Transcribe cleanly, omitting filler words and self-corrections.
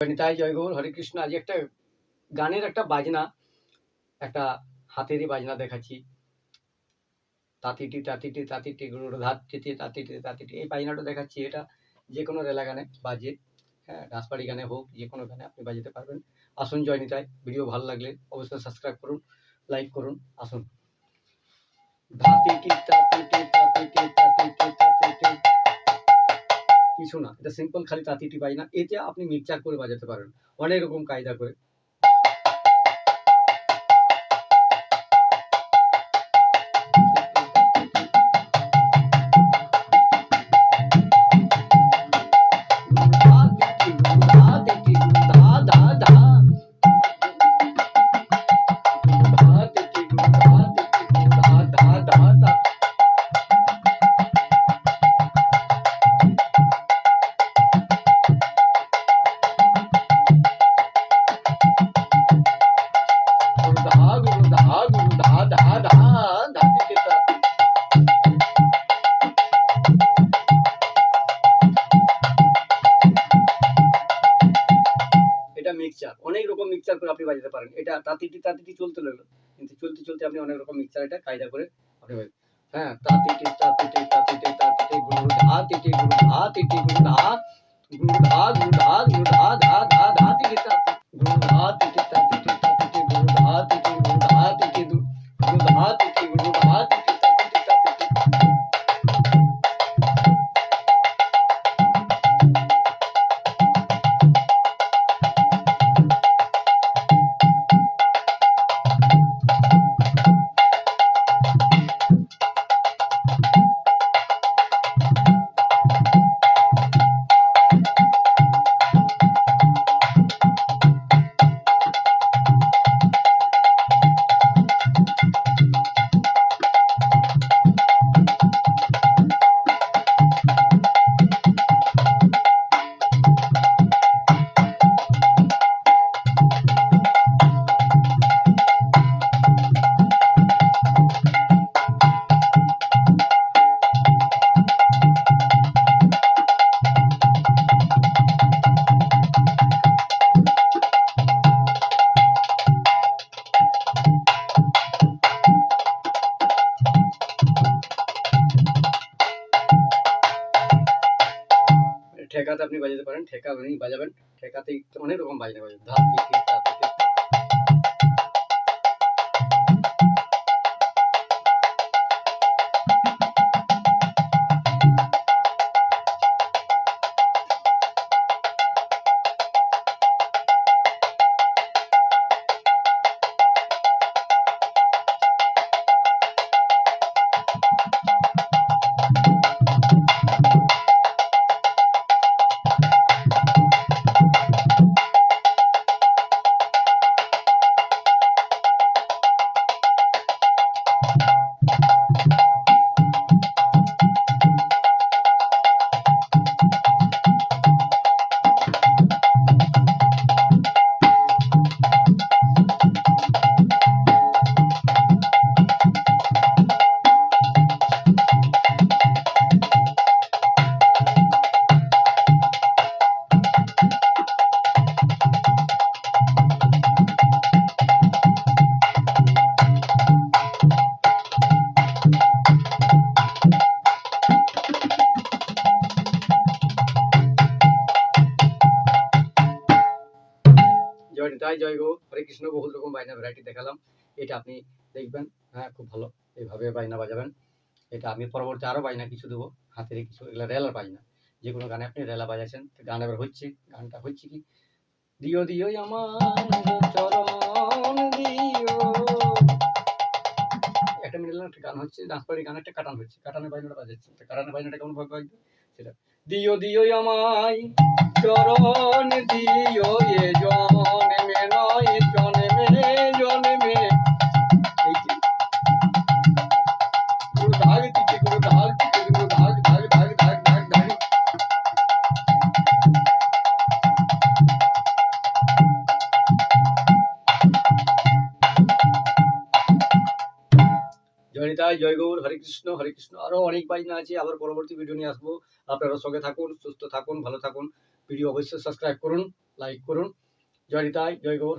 নিতাই জয় গৌর হরে কৃষ্ণ। আজ একটা গানের একটা বাজনা, একটা হাতেরই বাজনা দেখাচ্ছি। তাতিটি তাতিটি তাতিটি গুরুর ধাতিটি তাতিটি তাতিটি, এই বাজনাটা দেখাচ্ছি। এটা যে কোনো রেলা গানে বাজে, হ্যাঁ, ডান্সপার্টি গানে হোক, যে কোনো গানে আপনি বাজাতে পারবেন। আসুন জয় নিতাই। ভিডিও ভালো লাগলে অবশ্যই সাবস্ক্রাইব করুন, লাইক করুন। আসুন। ধাতিটি তাতিটি তাতিটি তাতিটি তাতিটি, কিছু না, এটা সিম্পল খালি তাতিটি বাজনা। এতে আপনি মিক্সচার করে বাজাতে পারেন অনেক রকম কায়দা করে। এটা মিক্সচার, অনেক রকম মিক্সচার করে আপনি বাজাতে পারেন। এটা তাতিটি তাতিটি চলতে লাগলো, কিন্তু চলতে চলতে আপনি অনেক রকম মিক্সচার এটা কায়দা করে আপনি হ্যাঁ, তাতিটি তাতিটি তাতিটি তাতিটি গুরু ধা তিটি গুরু ধা তিটি গুরু ধা গুরু ধা গুরু ধা গুরু ধা ধা ধা ধা তিটি তাতি গুরু ধা তিটি তাতিটি তাতিটি গুরু ধা তিটি গুরু ধা তিটি গুরু ধা তিটি গুরু ধা তিটি তাতিটি তাতিটি। ঠেকাতে আপনি বাজাতে পারেন, ঠেকা বাজাবেন, ঠেকাতে অনেক রকম বাজনা বাজাবেন। ধাপ তিটি তাতিটি। জয় নিতাই জয় গৌর হরে কৃষ্ণ। বহু রকম বাজনা ভ্যারাইটি দেখালাম, এটা আপনি দেখবেন। হ্যাঁ, খুব ভালো, এইভাবে বাজনা বাজাবেন। এটা আমি পরবর্তী আরও বাজনা কিছু দেবো, হাতের কিছু, এগুলো রেলার বাজনা। যে কোনো গানে আপনি রেলা বাজাচ্ছেন, গান এবার হচ্ছে, গানটা হচ্ছে কি, দিও দিও আমার চরণ দিও। একটা মিডল একটা গান হচ্ছে, ডান্স পার্টি গান একটা কাটান হচ্ছে, কাটানের বাজনাটা বাজাচ্ছে। কাটানের বাজনাটা কেমন ভাবে বাজবে সেটা, দিও দিও আমায় চরণ দিও এ জন্মে নয় জন্মে জন্মে। এই যে গুরু ধাগ তিটি গুরু ধাগ তিটি গুরু ধাগ ধাগ ধাগ ধাগ ধাগ ধাগ। জয় নিতাই জয় গৌর হরে কৃষ্ণ হরে কৃষ্ণ। আরও অনেক বাজনা আছে, আবার পরবর্তী ভিডিও নিয়ে আসবো। আপনারা সঙ্গে থাকুন, সুস্থ থাকুন, ভালো থাকুন। ভিডিও অবশ্যই সাবস্ক্রাইব করুন। লাইক করুন। জয় নিতাই, জয় গৌর।